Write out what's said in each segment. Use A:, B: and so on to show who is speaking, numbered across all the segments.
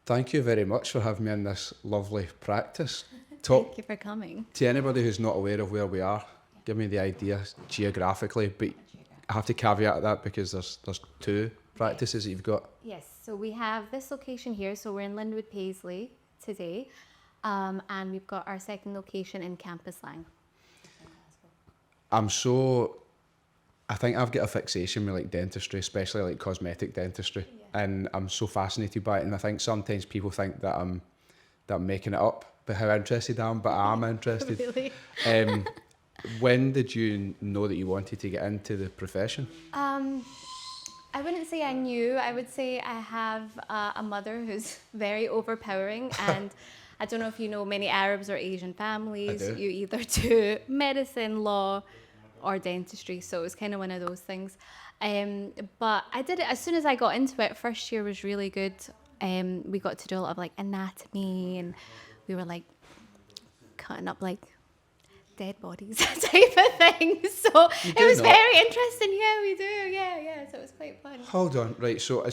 A: Thank you very much for having me in this lovely practice.
B: Thank you for coming.
A: To anybody who's not aware of where we are, give me the idea geographically, but I have to caveat that because there's two practices that you've got.
B: Yes, so we have this location here. So we're in Linwood Paisley today, and we've got our second location in Campus Lang.
A: I think I've got a fixation with like dentistry, especially like cosmetic dentistry, and I'm so fascinated by it. And I think sometimes people think that I'm making it up, but how interested I am. But I'm interested.
B: Really?
A: When did you know that you wanted to get into the profession?
B: I wouldn't say I knew. I would say I have a mother who's very overpowering, and I don't know if you know many Arabs or Asian families.
A: I do.
B: You either do medicine, law, or dentistry. So it was kind of one of those things. But I did it as soon as I got into it. First year was really good. We got to do a lot of like anatomy, and we were like cutting up like dead bodies type of thing. So it was very interesting. Yeah, we do. Yeah. So it was quite fun.
A: Hold on, right. So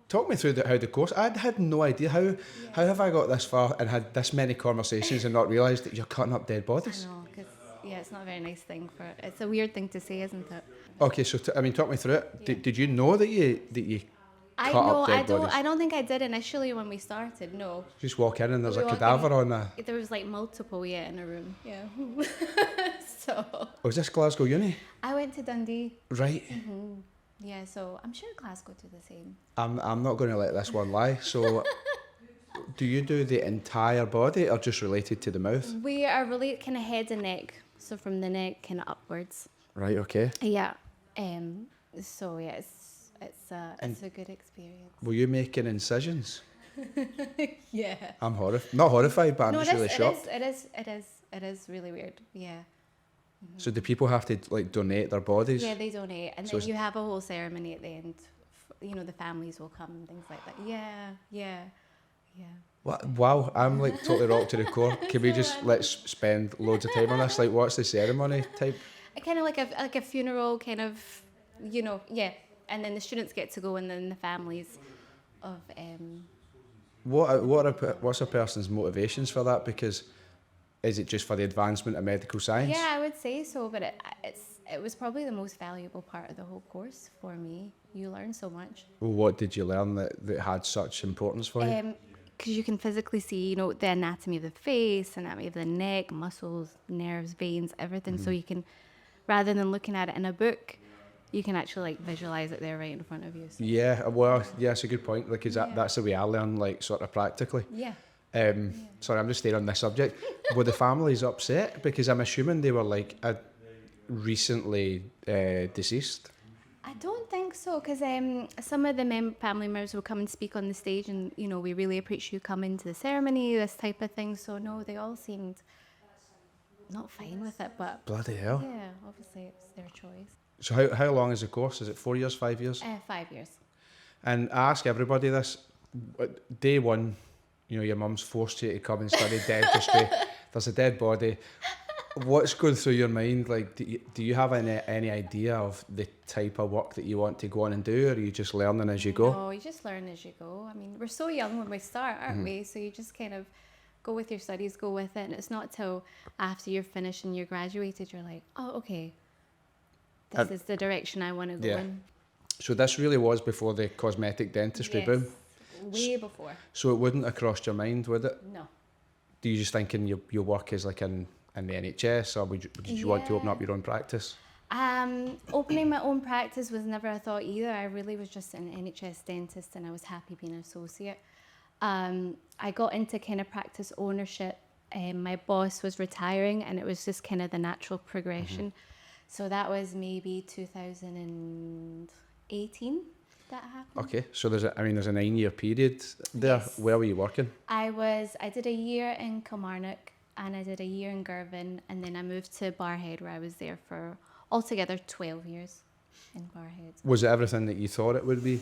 A: talk me through how the course. I had no idea how have I got this far and had this many conversations and not realised that you're cutting up dead bodies.
B: I know, because it's not a very nice thing for. It's a weird thing to say, isn't it?
A: Okay, so talk me through it.
B: Yeah.
A: Did you know that you
B: I
A: cut
B: know.
A: up dead bodies?
B: I don't think I did initially when we started. No.
A: Just walk in and there's
B: We
A: a
B: walk
A: cadaver
B: in,
A: on a.
B: There was like multiple, in a room. Yeah. So.
A: Was this Glasgow Uni?
B: I went to Dundee.
A: Right.
B: Yeah, so I'm sure Glasgow do the same.
A: I'm not going to let this one lie. So, do you do the entire body or just related to the mouth?
B: We are really kind of head and neck, so from the neck kind of upwards.
A: Right. Okay.
B: Yeah. So yeah, it's a good experience.
A: Were you making incisions?
B: Yeah.
A: I'm not horrified, but I'm just really shocked.
B: It is really weird. Yeah.
A: So do people have to like donate their bodies?
B: Yeah, they donate, and
A: So
B: then you have a whole ceremony at the end. The families will come and things like that. Yeah.
A: Wow, I'm like totally rocked to the core. Can we just let's spend loads of time on this? Like, what's the ceremony type?
B: Kind of like a funeral, kind of, yeah. And then the students get to go, and then the families of.
A: What's a person's motivations for that? Because is it just for the advancement of medical science?
B: Yeah, I would say so, but it was probably the most valuable part of the whole course for me. You learn so much.
A: Well, what did you learn that had such importance for you?
B: Because you can physically see, the anatomy of the face, anatomy of the neck, muscles, nerves, veins, everything. So you can, rather than looking at it in a book, you can actually like visualize it there right in front of you. So.
A: Yeah, well, yeah, it's a good point. Like, that's the way I learn, like, sort of practically.
B: Yeah.
A: Sorry, I'm just staying on this subject. Were the families upset? Because I'm assuming they were like recently deceased.
B: I don't think so, because some of the family members will come and speak on the stage, and we really appreciate you coming to the ceremony, this type of thing. So no, they all seemed not fine with it, but
A: Bloody hell.
B: yeah, obviously it's their choice.
A: So how long is the course? Is it 4 years, 5 years?
B: 5 years.
A: And I ask everybody this, day one, your mum's forced you to come and study dentistry. There's a dead body. What's going through your mind? Like, do you have any idea of the type of work that you want to go on and do, or are you just learning as you go?
B: No, you just learn as you go. I mean, we're so young when we start, aren't we? So you just kind of go with your studies, go with it. And it's not till after you're finished and you're graduated, you're like, oh, okay, this is the direction I want to go in.
A: So this really was before the cosmetic dentistry boom?
B: Way before.
A: So it wouldn't have crossed your mind, would it?
B: No.
A: Do you just thinking your work is like in the NHS, or did you want to open up your own practice?
B: Opening my own practice was never a thought either. I really was just an NHS dentist, and I was happy being an associate. I got into kind of practice ownership. My boss was retiring, and it was just kind of the natural progression. So that was maybe 2018 that happened.
A: Okay, so there's a 9-year period there.
B: Yes.
A: Where were you working?
B: I did a year in Kilmarnock, and I did a year in Girvan, and then I moved to Barrhead, where I was there for altogether 12 years in Barrhead.
A: Was it everything that you thought it would be?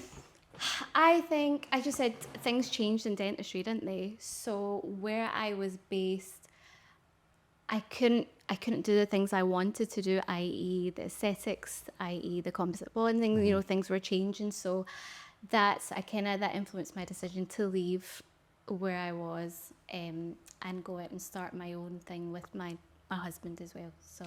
B: I think, I just said, things changed in dentistry, didn't they? So where I was based, I couldn't do the things I wanted to do, i.e. the aesthetics, i.e. the composite bonding, things were changing. So that influenced my decision to leave where I was, and go out and start my own thing with my husband as well. So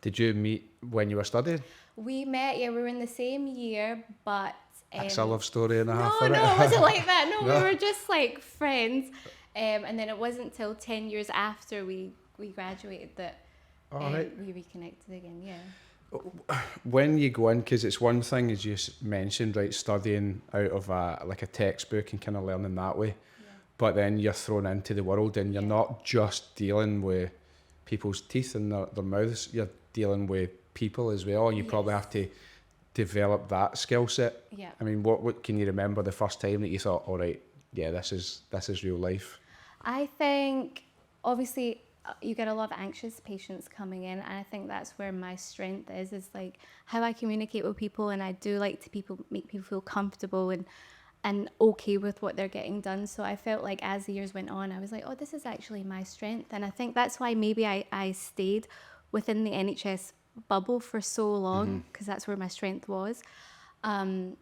A: Did you meet when you were studying?
B: we met, we were in the same year, but
A: That's a love story and a half.
B: no, it wasn't like that. No,
A: No.
B: we were just like friends. And then it wasn't until 10 years after we graduated that
A: Right.
B: we reconnected again. Yeah.
A: When you go in, because it's one thing, as you mentioned, right, studying out of a textbook and kind of learning that way, but then you're thrown into the world and you're not just dealing with people's teeth and their mouths, you're dealing with people as well, and you probably have to develop that skill set.
B: Yeah.
A: I mean, what can you remember the first time that you thought, all right, yeah, this is real life?
B: I think, obviously, you get a lot of anxious patients coming in, and I think that's where my strength is like how I communicate with people, and I do like to make people feel comfortable and okay with what they're getting done. So I felt like as the years went on, I was like, oh, this is actually my strength. And I think that's why maybe I stayed within the NHS bubble for so long, because that's where my strength was. And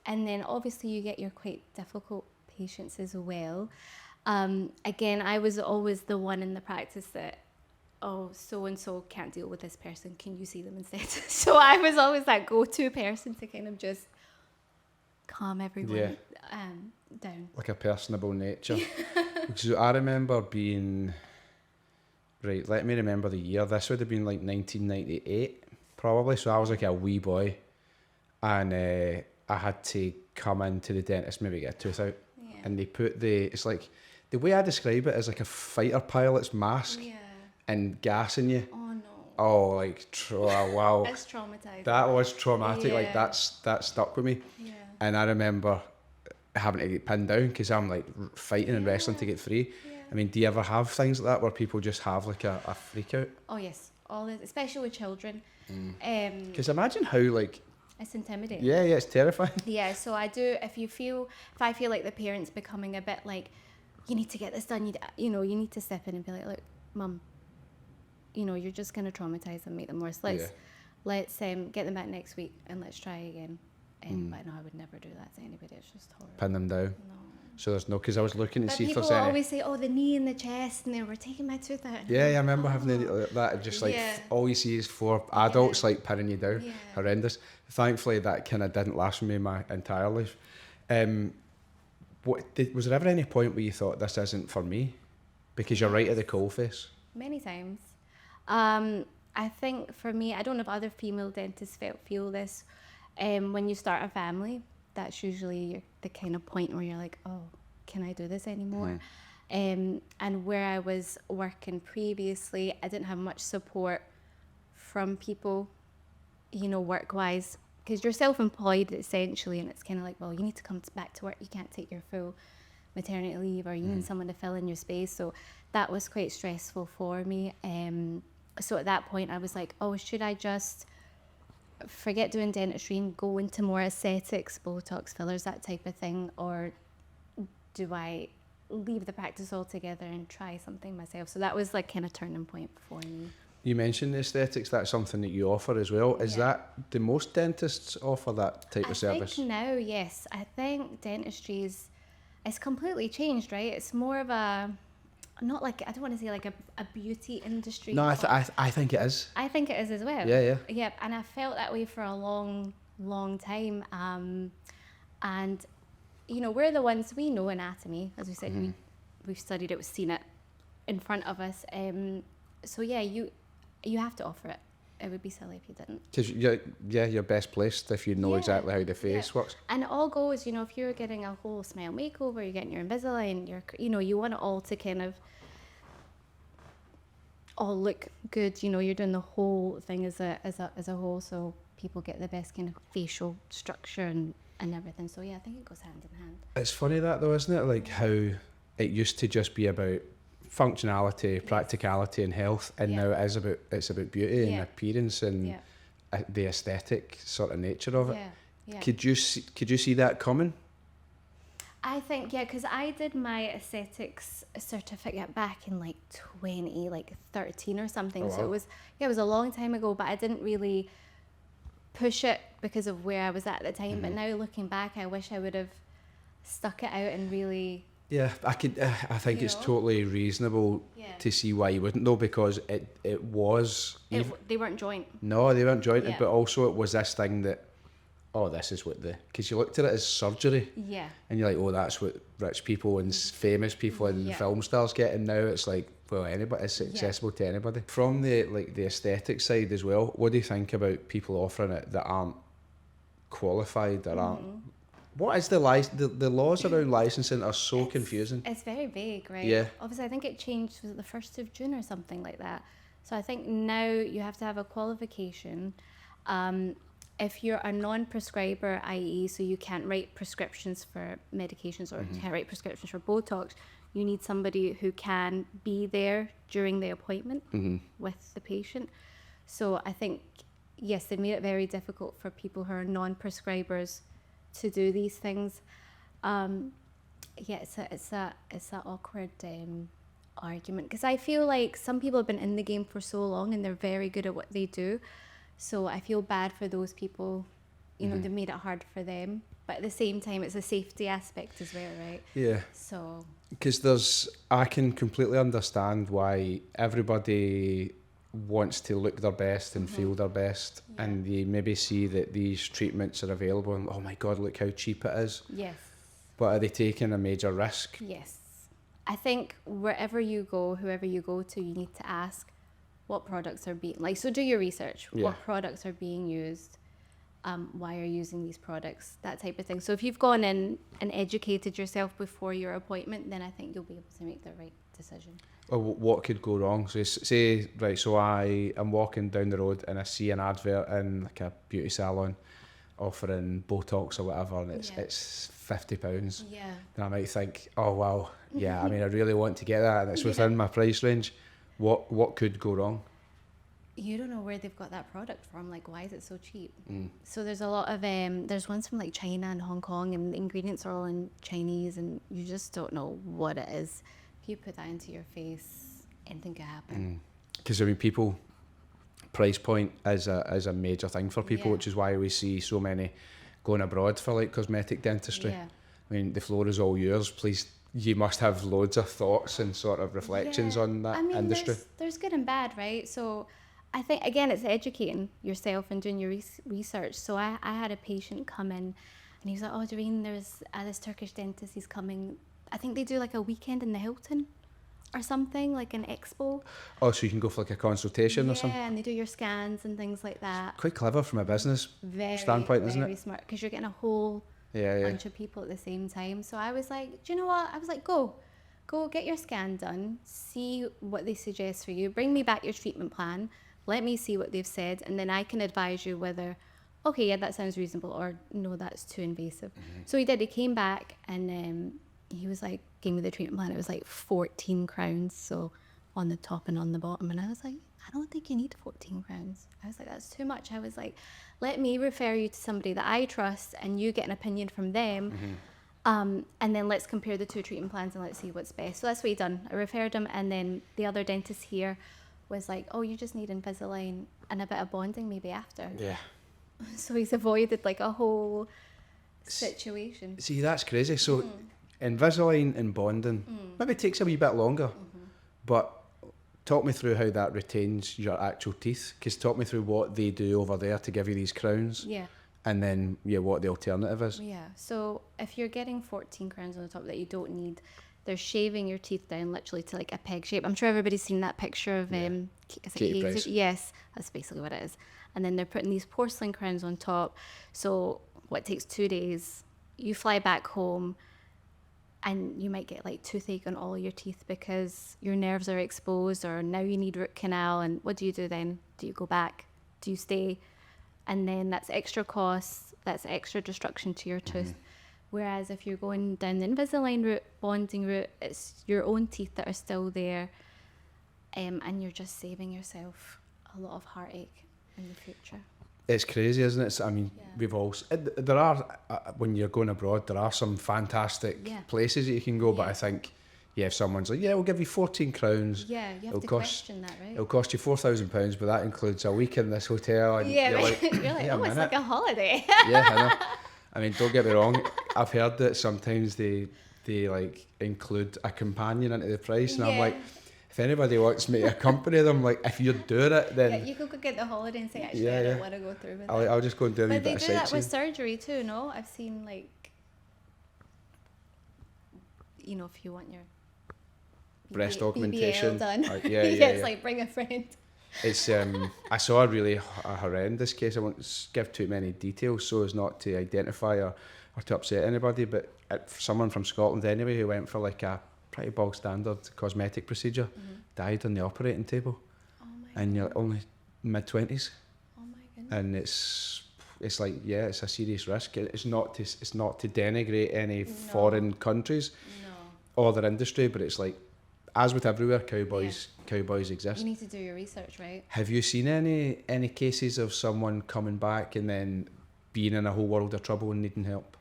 B: then obviously you get your quite difficult patients as well. Again, I was always the one in the practice that, oh, so-and-so can't deal with this person, can you see them instead? So I was always that go-to person to kind of just calm everyone down.
A: Like a personable nature. Because I remember being, right, let me remember the year, this would have been like 1998 probably, so I was like a wee boy, and I had to come into the dentist, maybe get a tooth out, and they put it's like, the way I describe it is like a fighter pilot's mask and gas in you.
B: Oh no.
A: Oh, like, wow.
B: That's traumatizing.
A: That was traumatic, like that stuck with me.
B: Yeah.
A: And I remember having to get pinned down because I'm like fighting and wrestling to get free.
B: Yeah.
A: I mean, do you ever have things like that where people just have like a freak out?
B: Oh yes, all this, especially with children.
A: Because imagine how like,
B: it's intimidating.
A: yeah, it's terrifying.
B: Yeah, so I do, if I feel like the parent's becoming a bit like, you need to get this done, you need to step in and be like, look, mum, you're just going to traumatize them, make them worse. Let's get them back next week and let's try again. But no, I would never do that to anybody. It's just horrible.
A: Pin them down.
B: No.
A: So there's no, because I was looking to
B: But
A: see if
B: people
A: there's any.
B: always say, oh, the knee and the chest, and they were taking my tooth out.
A: Yeah, I remember having that, just like all you see is four adults like pinning you down.
B: Yeah.
A: Horrendous. Thankfully, that kind of didn't last with me my entire life. Was there ever any point where you thought this isn't for me? Because you're right at the coalface.
B: Many times. I think for me, I don't know if other female dentists feel this. When you start a family, that's usually the kind of point where you're like, oh, can I do this anymore? And where I was working previously, I didn't have much support from people, work-wise, because you're self-employed essentially, and it's kind of like, well, you need to come back to work. You can't take your full maternity leave, or you need someone to fill in your space. So that was quite stressful for me. So at that point, I was like, oh, should I just forget doing dentistry and go into more aesthetics, Botox, fillers, that type of thing, or do I leave the practice altogether and try something myself? So that was like kind of turning point for me.
A: You mentioned aesthetics, that's something that you offer as well. Is that, do most dentists offer that type of service?
B: I think now, yes. I think dentistry it's completely changed, right? It's more of a, not like, I don't want to say like a beauty industry.
A: No, I think it is.
B: I think it is as well.
A: Yeah.
B: Yep, and I felt that way for a long, long time. And, we're the ones, we know anatomy. As we said, we've studied it, we've seen it in front of us. So yeah, you have to offer it. It would be silly if you didn't.
A: Because you're best placed if you know exactly how the face works.
B: And it all goes, if you're getting a whole smile makeover, you're getting your Invisalign, you want it all to kind of all look good. You're doing the whole thing as a whole, so people get the best kind of facial structure and everything. So yeah, I think it goes hand in hand.
A: It's funny that though, isn't it? Like how it used to just be about functionality, practicality and health, and now it's about beauty and appearance and the aesthetic sort of nature of it.
B: Yeah.
A: Could you see that coming?
B: I think, because I did my aesthetics certificate back in like 2013 or something.
A: Oh, wow.
B: So it was a long time ago, but I didn't really push it because of where I was at the time. But now looking back, I wish I would have stuck it out and really.
A: Yeah, I think
B: You
A: it's
B: know?
A: totally reasonable
B: Yeah.
A: to see why you wouldn't though, because it was.
B: They weren't joint.
A: No, they weren't jointed,
B: Yeah.
A: but also it was this thing that, oh, this is what because you looked at it as surgery,
B: Yeah.
A: and you're like, oh, that's what rich people and famous people and
B: Yeah.
A: film stars get, and now it's like, well, anybody, it's accessible to anybody. From the aesthetic side as well, what do you think about people offering it that aren't qualified or aren't? What is the laws around licensing are so confusing.
B: It's very vague, right?
A: Yeah.
B: Obviously, I think it changed, was it the 1st of June or something like that? So I think now you have to have a qualification. If you're a non-prescriber, i.e. so you can't write prescriptions for medications or can't write prescriptions for Botox, you need somebody who can be there during the appointment with the patient. So I think, yes, they made it very difficult for people who are non-prescribers to do these things. It's a awkward argument, because I feel like some people have been in the game for so long and they're very good at what they do. So I feel bad for those people. You know, they made it hard for them. But at the same time, it's a safety aspect as well, right?
A: Yeah.
B: So.
A: Because I can completely understand why everybody wants to look their best and feel their best, and they maybe see that these treatments are available and, oh my God, look how cheap it is.
B: Yes.
A: But are they taking a major risk?
B: Yes. I think wherever you go, whoever you go to, you need to ask what products are being, so do your research.
A: Yeah.
B: What products are being used? Why are you using these products? That type of thing. So if you've gone in and educated yourself before your appointment, then I think you'll be able to make the right decision.
A: Or what could go wrong? So say, right, so I am walking down the road and I see an advert in like a beauty salon offering Botox or whatever, and it's £50.
B: Yeah.
A: And I might think, oh wow, yeah, I mean, I really want to get that, and it's within my price range. What could go wrong?
B: You don't know where they've got that product from. Like, why is it so cheap? So there's a lot of there's ones from like China and Hong Kong, and the ingredients are all in Chinese, and you just don't know what it is. If you put that into your face, anything could happen.
A: Because I mean, people, price point is a major thing for people,
B: Yeah.
A: which is why we see so many going abroad for like cosmetic dentistry.
B: Yeah.
A: I mean, the floor is all yours. Please, you must have loads of thoughts and sort of reflections on that industry.
B: There's good and bad, right? So I think, again, it's educating yourself and doing your research. So I had a patient come in and he was like, oh, Dareen, there's this Turkish dentist, he's coming. I think they do like a weekend in the Hilton or something, like an expo.
A: Oh, so you can go for like a consultation or something?
B: Yeah, and they do your scans and things like that.
A: Quite clever from a business
B: Very,
A: standpoint, isn't
B: very
A: it?
B: smart, because you're getting a whole
A: Yeah.
B: bunch of people at the same time. So I was like, do you know what? I was like, go get your scan done, see what they suggest for you, bring me back your treatment plan, let me see what they've said, and then I can advise you whether, okay, yeah, that sounds reasonable, or no, that's too invasive. So he did. He came back and he was like, gave me the treatment plan. It was like 14 crowns, so on the top and on the bottom. And I was like, I don't think you need 14 crowns. I was like, that's too much. I was like, let me refer you to somebody that I trust, and you get an opinion from them. And then let's compare the two treatment plans and let's see what's best. So that's what he done. I referred him, and then the other dentist here was like, oh, you just need Invisalign and a bit of bonding maybe after.
A: Yeah.
B: So he's avoided like a whole situation.
A: See, that's crazy. So Invisalign and bonding maybe takes a wee bit longer, but talk me through how that retains your actual teeth, because talk me through what they do over there to give you these crowns.
B: Yeah.
A: And then, what the alternative is.
B: Yeah. So if you're getting 14 crowns on the top that you don't need, they're shaving your teeth down literally to like a peg shape. I'm sure everybody's seen that picture of is it
A: Katie
B: Hazel?
A: Price.
B: Yes, that's basically what it is. And then they're putting these porcelain crowns on top. So what takes 2 days, you fly back home, and you might get like toothache on all your teeth because your nerves are exposed, or now you need root canal. And what do you do then? Do you go back? Do you stay? And then that's extra costs, that's extra destruction to your tooth. Whereas if you're going down the Invisalign route, bonding route, it's your own teeth that are still there, and you're just saving yourself a lot of heartache in the future.
A: It's crazy, isn't it? I mean, we've all... There are, when you're going abroad, there are some fantastic places that you can go, but I think Yeah, if someone's like, yeah, we'll give you 14 crowns.
B: Yeah, you have
A: It'll
B: to
A: cost-
B: question that, right?
A: It'll cost you £4,000, but that includes a week in this hotel. And
B: Yeah,
A: you're
B: right.
A: like,
B: You're like,
A: wait a
B: oh, it's
A: minute.
B: like a holiday.
A: Yeah, I know. I mean, don't get me wrong. I've heard that sometimes they like include a companion into the price, and I'm like, if anybody wants me to accompany them, like if you're doing it, then
B: yeah, you could go get the holiday and say, actually,
A: Yeah,
B: I don't
A: yeah.
B: want to go through with it.
A: I'll just go and do a wee
B: But
A: bit
B: they
A: of
B: do that with
A: sightseeing.
B: surgery too, no? I've seen like, you know, if you want your
A: Breast
B: BBL
A: augmentation.
B: done.
A: Yeah,
B: It's
A: yeah.
B: like bring a friend.
A: It's I saw a really horrendous case. I won't give too many details so as not to identify or to upset anybody, but someone from Scotland anyway who went for like a pretty bog standard cosmetic procedure died on the operating table,
B: Oh my
A: and you're only mid-20s,
B: Oh my goodness.
A: and it's like, yeah, it's a serious risk. It's not to denigrate any foreign countries
B: No.
A: or their industry, but it's like, as with everywhere, cowboys exist.
B: You need to do your research, right?
A: Have you seen any cases of someone coming back and then being in a whole world of trouble and needing help?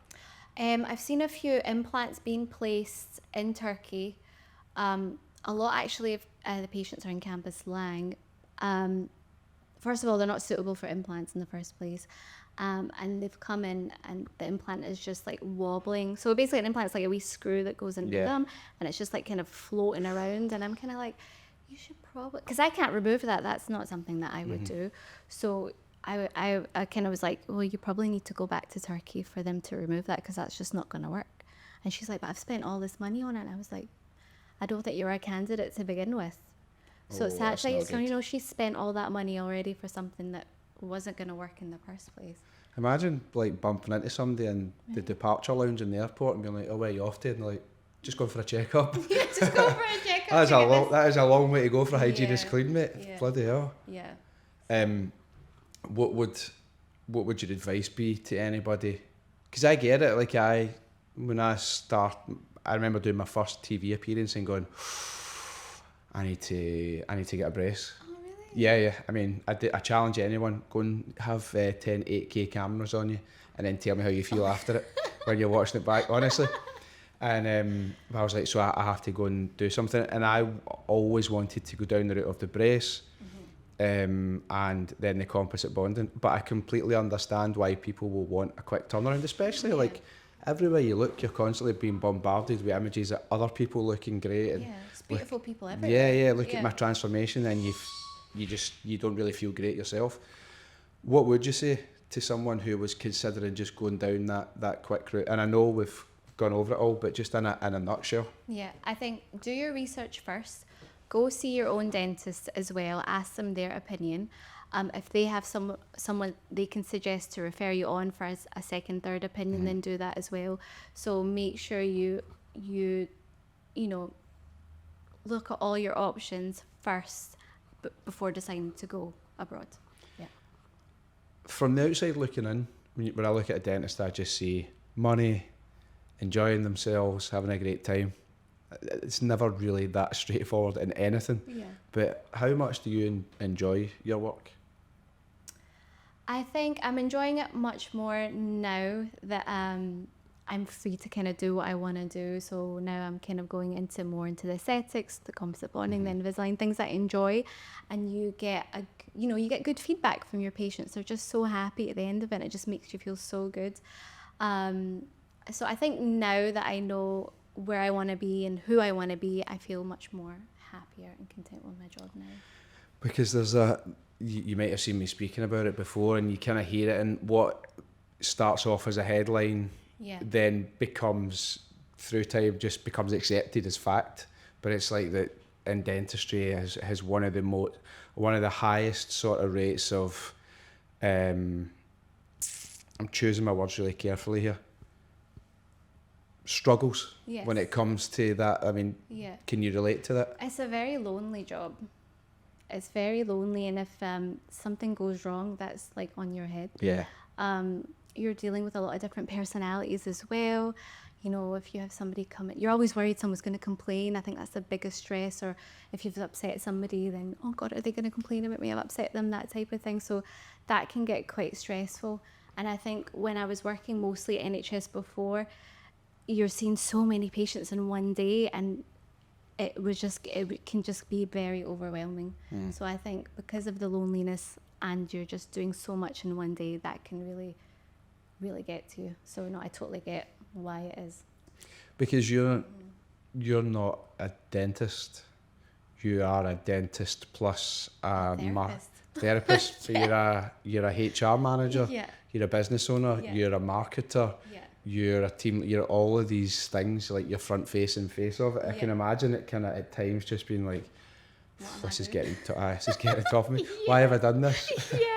B: I've seen a few implants being placed in Turkey. A lot actually of the patients are in campus Lang. First of all, they're not suitable for implants in the first place. And they've come in and the implant is just like wobbling. So basically an implant is like a wee screw that goes into them and it's just like kind of floating around. And I'm kind of like, you should probably, because I can't remove that. That's not something that I would do. So I kind of was like, well, you probably need to go back to Turkey for them to remove that because that's just not going to work. And she's like, but I've spent all this money on it. And I was like, I don't think you're a candidate to begin with. So it's
A: that's
B: actually,
A: not
B: so,
A: good.
B: you know, she spent all that money already for something that wasn't going to work in the first place.
A: Imagine like bumping into somebody in the departure lounge in the airport and being like, oh, where are you off to? And they're like, just going for a checkup.
B: Yeah, just go for a checkup.
A: That is a long way to go for a hygienist clean, mate.
B: Yeah.
A: Bloody hell.
B: Yeah.
A: What would your advice be to anybody? Because I get it. Like I remember doing my first TV appearance and going, I need to get a brace.
B: Oh, really?
A: Yeah. I mean, I challenge anyone, go and have 10 8K cameras on you and then tell me how you feel after it when you're watching it back, honestly. And I was like, so I have to go and do something. And I always wanted to go down the route of the brace and then the composite bonding. But I completely understand why people will want a quick turnaround, especially like everywhere you look, you're constantly being bombarded with images of other people looking great. And
B: Yeah, it's beautiful people everywhere.
A: yeah, look at my transformation and you don't really feel great yourself. What would you say to someone who was considering just going down that quick route? And I know we've gone over it all, but just in a nutshell.
B: Yeah, I think do your research first. Go see your own dentist as well. Ask them their opinion. If they have someone they can suggest to refer you on for a second, third opinion, then do that as well. So make sure you know, look at all your options first before deciding to go abroad. Yeah.
A: From the outside looking in, when I look at a dentist, I just see money, enjoying themselves, having a great time. It's never really that straightforward in anything.
B: Yeah.
A: But how much do you enjoy your work?
B: I think I'm enjoying it much more now that I'm free to kind of do what I want to do. So now I'm kind of going more into the aesthetics, the composite bonding, the Invisalign, things that I enjoy, and you get good feedback from your patients. They're just so happy at the end of it. It just makes you feel so good. So I think now that I know where I want to be and who I want to be, I feel much more happier and content with my job now.
A: Because there's you might have seen me speaking about it before, and you kind of hear it, and what starts off as a headline then through time just becomes accepted as fact. But it's like that in dentistry has one of the highest sort of rates of I'm choosing my words really carefully here, struggles when it comes to that. I mean, can you relate to that?
B: It's a very lonely job. It's very lonely, and if something goes wrong, that's like on your head.
A: Yeah.
B: You're dealing with a lot of different personalities as well. You know, if you have somebody come in, you're always worried someone's going to complain. I think that's the biggest stress. Or if you've upset somebody, then, oh God, are they going to complain about me? I've upset them, that type of thing. So that can get quite stressful. And I think when I was working mostly at NHS before, you're seeing so many patients in one day, and it can just be very overwhelming. So I think because of the loneliness and you're just doing so much in one day, that can really, really get to you. So no, I totally get why it is.
A: Because you're not a dentist. You are a dentist plus a therapist. So you're a HR manager.
B: Yeah.
A: You're a business owner.
B: Yeah.
A: You're a marketer.
B: Yeah.
A: You're a team. You're all of these things, like your front facing face of it. I can imagine it kind of at times just being like, this is getting tough of me. Why have I done this?
B: Yeah.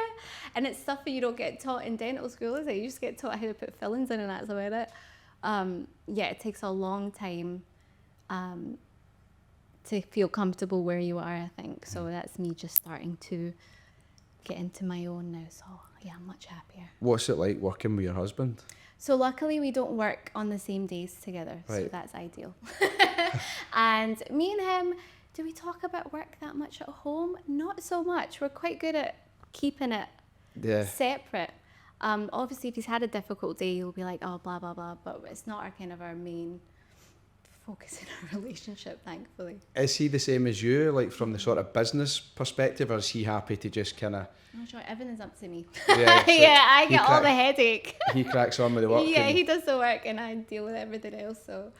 B: And it's stuff that you don't get taught in dental school, is it? You just get taught how to put fillings in and that's about it. It takes a long time to feel comfortable where you are, I think. So that's me just starting to get into my own now. So yeah, I'm much happier.
A: What's it like working with your husband?
B: So luckily we don't work on the same days together, so
A: Right.
B: that's ideal. And me and him, do we talk about work that much at home? Not so much. We're quite good at keeping it separate. Obviously, if he's had a difficult day, he'll be like, oh, blah, blah, blah. But it's not our main focus in our relationship, thankfully.
A: Is he the same as you, like from the sort of business perspective, or is he happy to just kind of...
B: I'm sure everything's up to me.
A: Yeah, so
B: I get all the headache.
A: He cracks on with the work.
B: Yeah, he does the work and I deal with everything else. So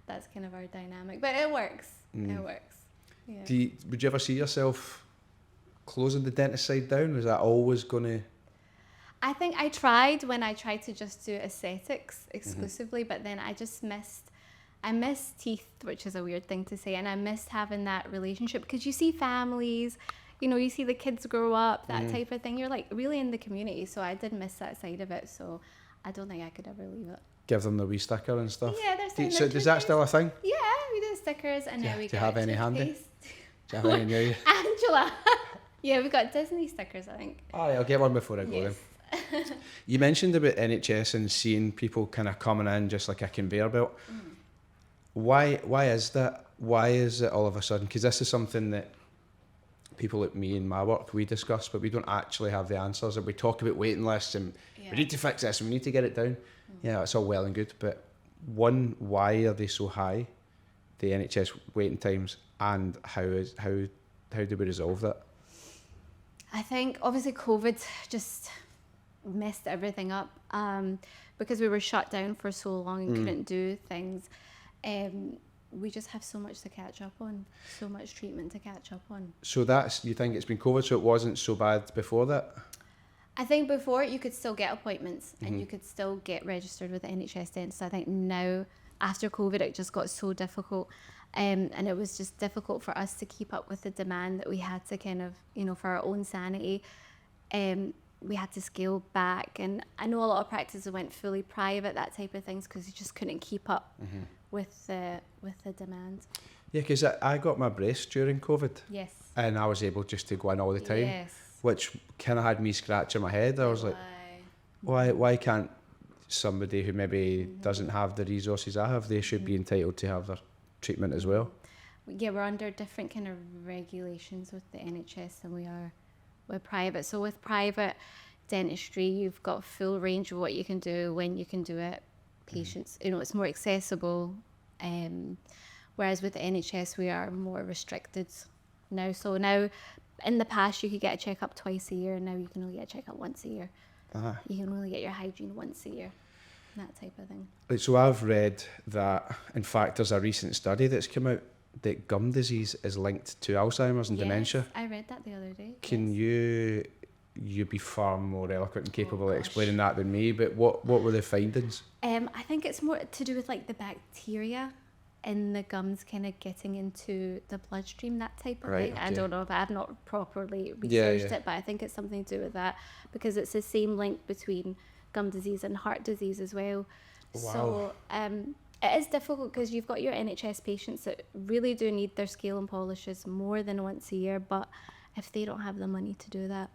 B: that's kind of our dynamic. But it works. It works. Yeah.
A: Would you ever see yourself closing the dentist side down? Was that always going to...
B: I think I tried when I tried to just do aesthetics exclusively, but then I missed teeth, which is a weird thing to say, and I missed having that relationship because you see families, you see the kids grow up, that type of thing. You're like really in the community, so I did miss that side of it. So I don't think I could ever leave it.
A: Give them the wee sticker and stuff.
B: Yeah, there's
A: So is that still a thing?
B: Yeah, we do stickers, and now we
A: Do you
B: got
A: have any handy?
B: toothpaste.
A: Do you have any near you?
B: Angela. Yeah, we got Disney stickers, I think.
A: Oh, yeah, I'll get one before I go then. You mentioned about NHS and seeing people kind of coming in just like a conveyor belt. Why is that? Why is it all of a sudden? Because this is something that people like me and my work, we discuss, but we don't actually have the answers. And we talk about waiting lists and we need to fix this and we need to get it down. Yeah, it's all well and good, but one, why are they so high, the NHS waiting times, and how do we resolve that?
B: I think obviously COVID just messed everything up because we were shut down for so long and couldn't do things. We just have so much to catch up on, so much treatment to catch up on.
A: So you think it's been COVID, so it wasn't so bad before that?
B: I think before you could still get appointments and you could still get registered with the NHS dentist. I think now after COVID it just got so difficult, and it was just difficult for us to keep up with the demand that we had to kind of, for our own sanity. We had to scale back, and I know a lot of practices went fully private, that type of things, because you just couldn't keep up with the demand. Yeah,
A: because I got my brace during COVID.
B: Yes.
A: And I was able just to go in all the time.
B: Yes.
A: Which kind of had me scratching my head. I was like, why can't somebody who maybe doesn't have the resources I have, they should be entitled to have their treatment as well?
B: Yeah, we're under different kind of regulations with the NHS than we are with private. So with private dentistry, you've got full range of what you can do, when you can do it. Patients, it's more accessible. Whereas with the NHS, we are more restricted now. So now, in the past, you could get a checkup twice a year, and now you can only get a checkup once a year. You can only get your hygiene once a year, that type of thing.
A: So I've read that, in fact, there's a recent study that's come out that gum disease is linked to Alzheimer's and dementia.
B: I read that the other day.
A: Can you be far more eloquent and capable of explaining that than me, but what were the findings?
B: I think it's more to do with like the bacteria in the gums kind of getting into the bloodstream, that type of thing. Okay. I don't know if I've not properly researched it, but I think it's something to do with that, because it's the same link between gum disease and heart disease as well. Wow. So it is difficult because you've got your NHS patients that really do need their scale and polishes more than once a year, but if they don't have the money to do that,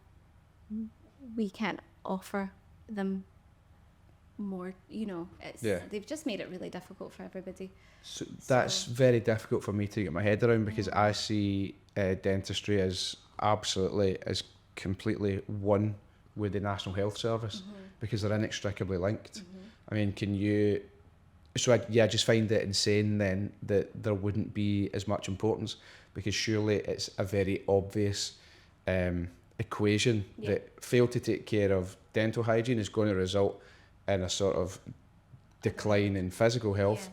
B: we can't offer them more, they've just made it really difficult for everybody.
A: So that's very difficult for me to get my head around, because I see dentistry as completely one with the National Health Service, because they're inextricably linked. I mean, can you So I just find it insane then that there wouldn't be as much importance, because surely it's a very obvious equation that fail to take care of dental hygiene is going to result in a sort of decline in physical health,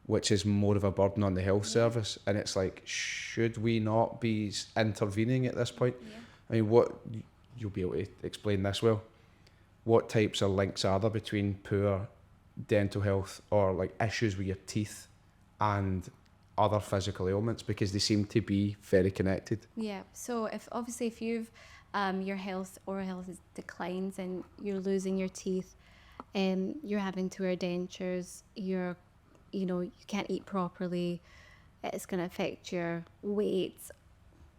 A: which is more of a burden on the health service. And it's like, should we not be intervening at this point? I mean, what, you'll be able to explain this well, what types of links are there between poor dental health or like issues with your teeth and other physical ailments, because they seem to be very connected?
B: Yeah, so if you've your oral health is declines and you're losing your teeth, you're having to wear dentures, you can't eat properly, it's going to affect your weight,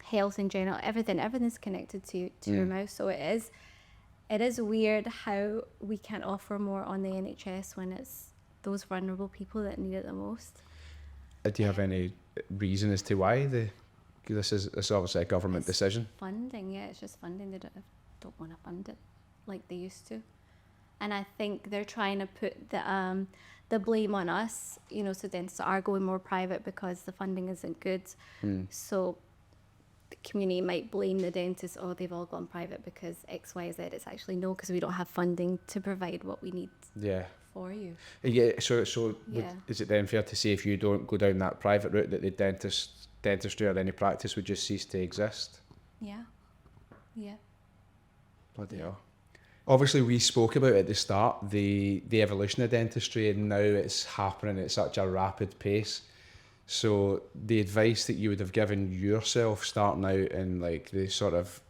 B: health in general, everything's connected to your mouth. So it is weird how we can't offer more on the NHS when it's those vulnerable people that need it the most.
A: Do you have any reason as to why this is obviously a government decision?
B: Funding, yeah, it's just funding. They don't want to fund it like they used to, and I think they're trying to put the blame on us. So dentists are going more private because the funding isn't good. So the community might blame the dentists. Oh, they've all gone private because X, Y, Z. It's actually no, because we don't have funding to provide what we need. Yeah. For you.
A: Yeah, so is it then fair to say if you don't go down that private route that the dentistry or any practice would just cease to exist?
B: Yeah.
A: Bloody hell. Obviously, we spoke about at the start the evolution of dentistry, and now it's happening at such a rapid pace. So the advice that you would have given yourself starting out in like the sort of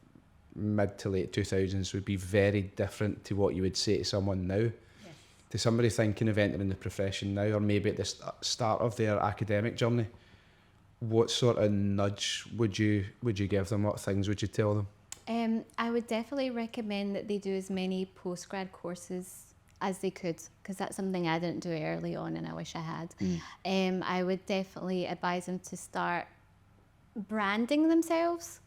A: mid to late 2000s would be very different to what you would say to someone now. To somebody thinking of entering the profession now, or maybe at the start of their academic journey, what sort of nudge would you give them? What things would you tell them?
B: I would definitely recommend that they do as many postgrad courses as they could, because that's something I didn't do early on and I wish I had. I would definitely advise them to start branding themselves,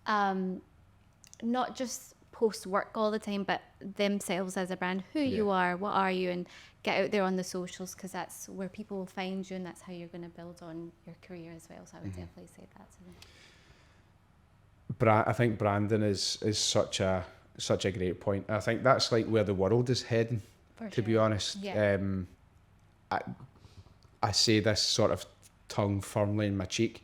B: not just post work all the time, but themselves as a brand, who you are, what are you, and get out there on the socials, because that's where people will find you, and that's how you're going to build on your career as well. So I would definitely say that to them.
A: I think branding is such a great point. I think that's like where the world is heading, to be honest. I say this sort of tongue firmly in my cheek.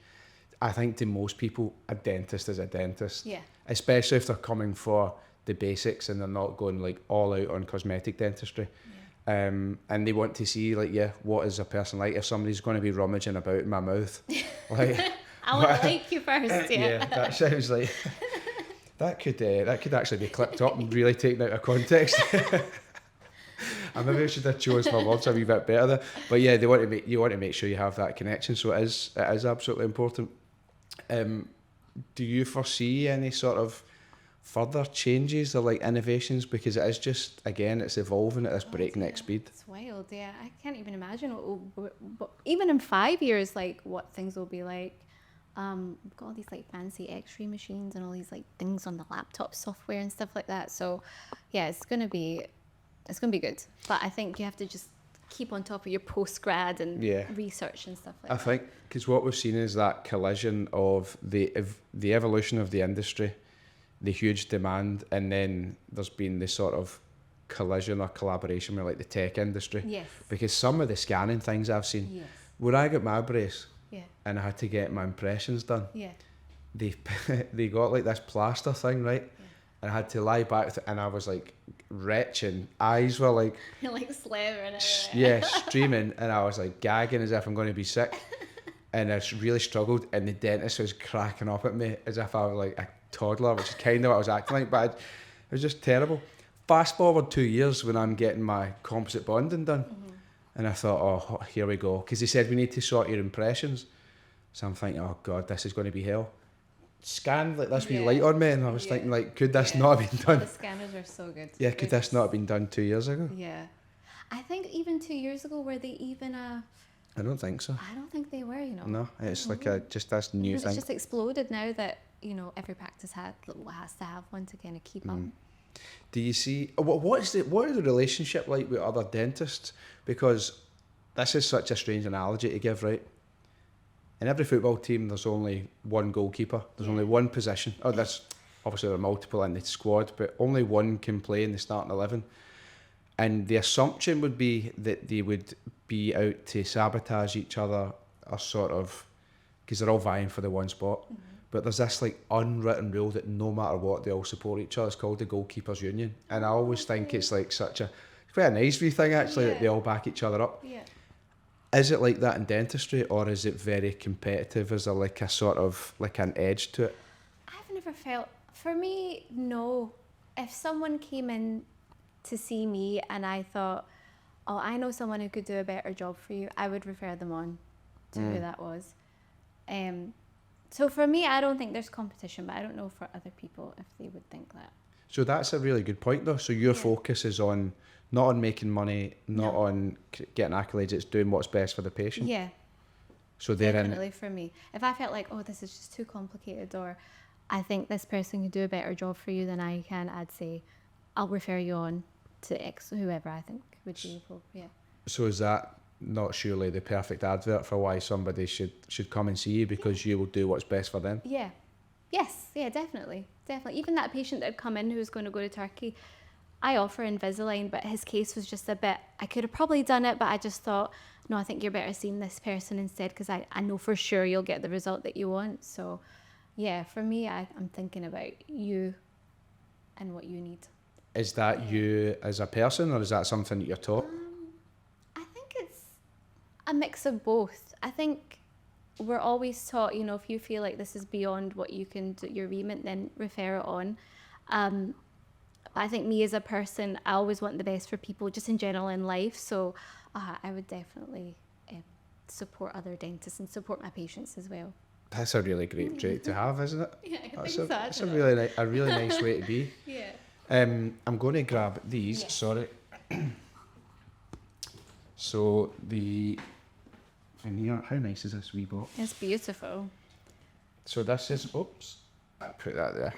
A: I think to most people, a dentist is a dentist. Especially if they're coming for the basics and they're not going like all out on cosmetic dentistry. And they want to see like, what is a person like? If somebody's going to be rummaging about in my mouth, like
B: I want to like you first.
A: That sounds like that could actually be clipped up and really taken out of context. I maybe should have chose my words a wee bit better there. But yeah, you want to make sure you have that connection. So it is absolutely important. Do you foresee any sort of further changes or like innovations, because it is just, again, it's evolving at this breakneck speed?
B: It's wild. I can't even imagine even in 5 years, like what things will be like. We've got all these like fancy x-ray machines and all these like things on the laptop software and stuff like that. So yeah, it's gonna be good, but I think you have to just keep on top of your post-grad and research and stuff like that. I
A: think because what we've seen is that collision of the evolution of the industry, the huge demand, and then there's been this sort of collision or collaboration with like the tech industry. Because some of the scanning things I've seen, when I got my brace and I had to get my impressions done, they got like this plaster thing, right? And I had to lie back and I was like retching. Eyes were like
B: slithering.
A: Streaming, and I was like gagging as if I'm going to be sick. And I really struggled, and the dentist was cracking up at me as if I was like a toddler, which is kind of what I was acting like, but it was just terrible. Fast forward 2 years when I'm getting my composite bonding done, and I thought, oh, here we go, because they said we need to sort your impressions. So I'm thinking, oh God, this is going to be hell. Scanned like this wee light on me, and I was thinking, like, could this not have been done?
B: The scanners are so good.
A: Yeah, could this not have been done 2 years ago?
B: Yeah, I think even 2 years ago, were they even
A: I don't think so.
B: I don't think they were.
A: No, it's like just this new thing.
B: It's just exploded now that every practice has to have one to kind of keep up.
A: Do you see what is the relationship like with other dentists? Because this is such a strange analogy to give, right? In every football team, there's only one goalkeeper. There's only one position. Oh, there's obviously there are multiple in the squad, but only one can play in the starting 11. And the assumption would be that they would be out to sabotage each other, or sort of, because they're all vying for the one spot. Mm-hmm. But there's this like unwritten rule that no matter what, they all support each other. It's called the goalkeepers union, and I always think it's like it's quite a nice wee thing actually, that they all back each other up.
B: Yeah.
A: Is it like that in dentistry, or is it very competitive? Is there like a sort of like an edge to it?
B: I've never felt, for me, no. If someone came in to see me and I thought, oh, I know someone who could do a better job for you, I would refer them on to who that was. So for me, I don't think there's competition, but I don't know for other people if they would think that.
A: So that's a really good point though. So your focus is on, not on making money, not on getting accolades, it's doing what's best for the patient.
B: Yeah.
A: So they're
B: definitely for me. If I felt like, oh, this is just too complicated, or I think this person can do a better job for you than I can, I'd say, I'll refer you on to X, whoever I think would be appropriate.
A: So is that not surely the perfect advert for why somebody should come and see you, because you will do what's best for them?
B: Yeah. Yes. Yeah, definitely. Definitely. Even that patient that had come in who was going to go to Turkey, I offer Invisalign, but his case was just a bit, I could have probably done it, but I just thought, no, I think you're better seeing this person instead, because I know for sure you'll get the result that you want. So yeah, for me, I'm thinking about you and what you need.
A: Is that you as a person, or is that something that you're taught?
B: I think it's a mix of both. I think we're always taught, you know, if you feel like this is beyond what you can do, your remit, then refer it on. I think me as a person, I always want the best for people, just in general in life. So I would definitely support other dentists and support my patients as well.
A: That's a really great trait to have, isn't it?
B: Yeah, I think
A: that's a really nice way to be.
B: Yeah.
A: I'm going to grab these.
B: Yes.
A: Sorry. So the Venneir, how nice is this wee box?
B: It's beautiful.
A: So this is, oops, I put that there.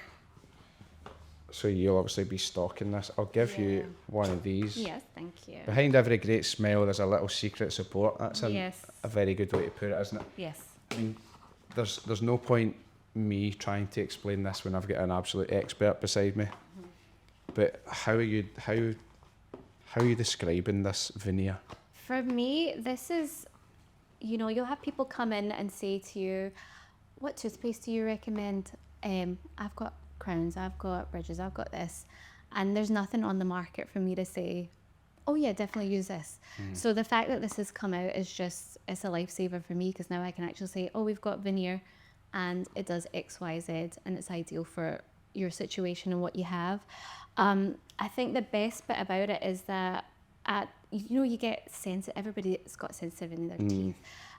A: So you'll obviously be stocking this. I'll give you one of these.
B: Yes, thank you.
A: Behind every great smile, there's a little secret support. That's a very good way to put it, isn't it?
B: Yes.
A: I mean, there's no point me trying to explain this when I've got an absolute expert beside me. Mm-hmm. But how are you describing this veneer?
B: For me, this is, you know, you'll have people come in and say to you, what toothpaste do you recommend? I've got crowns, I've got bridges, I've got this. And there's nothing on the market for me to say, oh yeah, definitely use this. So the fact that this has come out is just, it's a lifesaver for me, because now I can actually say, oh, we've got Venneir and it does X, Y, Z, and it's ideal for your situation and what you have. I think the best bit about it is that you get sensitive, everybody's got sensitive in their teeth,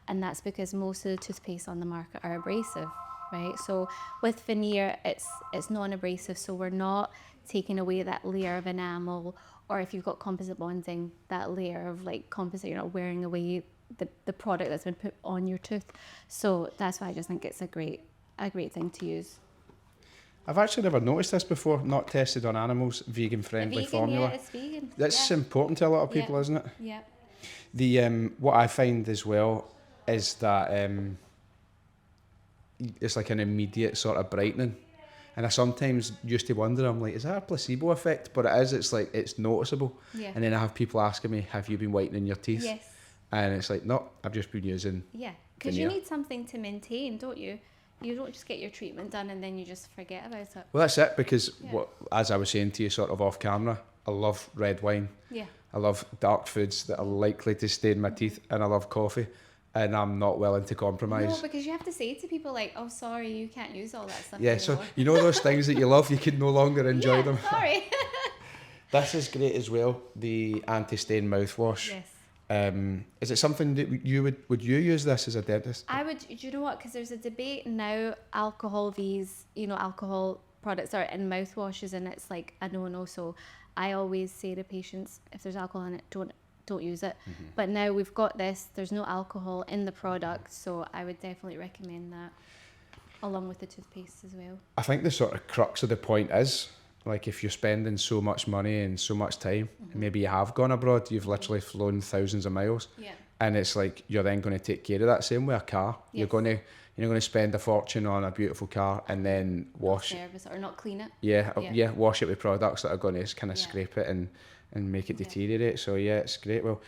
B: and that's because most of the toothpaste on the market are abrasive, right? So with Venneir, it's non-abrasive, so we're not taking away that layer of enamel, or if you've got composite bonding, that layer of like composite, you're not wearing away the product that's been put on your tooth. So that's why I just think it's a great thing to use.
A: I've actually never noticed this before. Not tested on animals, vegan-friendly formula.
B: Yeah, it's vegan.
A: That's important to a lot of people, isn't it?
B: Yeah.
A: The what I find as well is that it's like an immediate sort of brightening, and I sometimes used to wonder, I'm like, is that a placebo effect? But it is. It's like it's noticeable.
B: Yeah.
A: And then I have people asking me, have you been whitening your teeth?
B: Yes.
A: And it's like, no, I've just been using.
B: Yeah, because you need something to maintain, don't you? You don't just get your treatment done and then you just forget about it.
A: Well, that's it, because as I was saying to you sort of off camera, I love red wine.
B: Yeah.
A: I love dark foods that are likely to stain my teeth, and I love coffee, and I'm not willing to compromise.
B: No, because you have to say to people like, oh, sorry, you can't use all that stuff
A: Yeah,
B: anymore.
A: so you know those things that you love, you can no longer enjoy them.
B: Sorry.
A: This is great as well, the anti-stain mouthwash.
B: Yes.
A: Is it something that you would you use this as a dentist?
B: I would. Do you know what? Because there's a debate now. Alcohol alcohol products are in mouthwashes, and it's like a no-no. So I always say to patients, if there's alcohol in it, don't use it. Mm-hmm. But now we've got this. There's no alcohol in the product, so I would definitely recommend that, along with the toothpaste as well.
A: I think the sort of crux of the point is, like, if you're spending so much money and so much time, and maybe you have gone abroad, you've literally flown thousands of miles.
B: Yeah.
A: And it's like you're then going to take care of that. Same with a car.
B: Yes.
A: You're going to spend a fortune on a beautiful car and then wash it.
B: Service it or not clean it.
A: Yeah, wash it with products that are going to kind of scrape it and make it
B: Yeah.
A: deteriorate. So yeah, it's great. Well,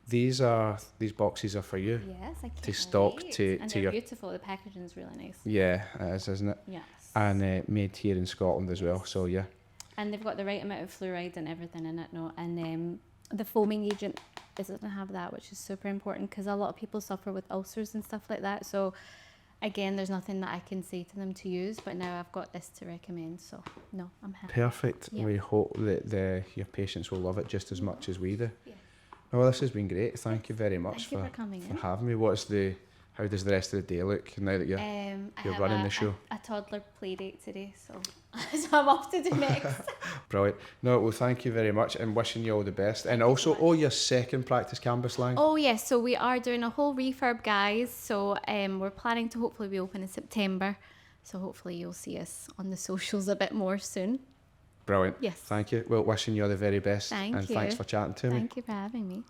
A: these boxes are for you.
B: Yes, I can't
A: To stock
B: wait.
A: to
B: and
A: your.
B: they're beautiful. The packaging's really nice.
A: Yeah, it is, isn't it?
B: Yes.
A: And made here in Scotland as well. So yeah.
B: And they've got the right amount of fluoride and everything in it, no? And the foaming agent doesn't have that, which is super important because a lot of people suffer with ulcers and stuff like that. So again, there's nothing that I can say to them to use, but now I've got this to recommend. So no, I'm happy.
A: Perfect.
B: Yeah.
A: We hope that your patients will love it just as much as we do.
B: Yeah.
A: Well, this has been great. Thank you very much
B: Thank you for coming in.
A: having me. How does the rest of the day look now that you're
B: I
A: you're
B: have
A: running the show?
B: a toddler play date today, so so I'm off to do next.
A: Brilliant. No, well, thank you very much and wishing you all the best. And also, your second practice canvas line.
B: Oh yes, so we are doing a whole refurb, guys. So we're planning to hopefully be open in September. So hopefully you'll see us on the socials a bit more soon.
A: Brilliant.
B: Yes.
A: Thank you. Well, wishing you all the very best.
B: Thank
A: and
B: you.
A: thanks for chatting to me.
B: Thank you for having me.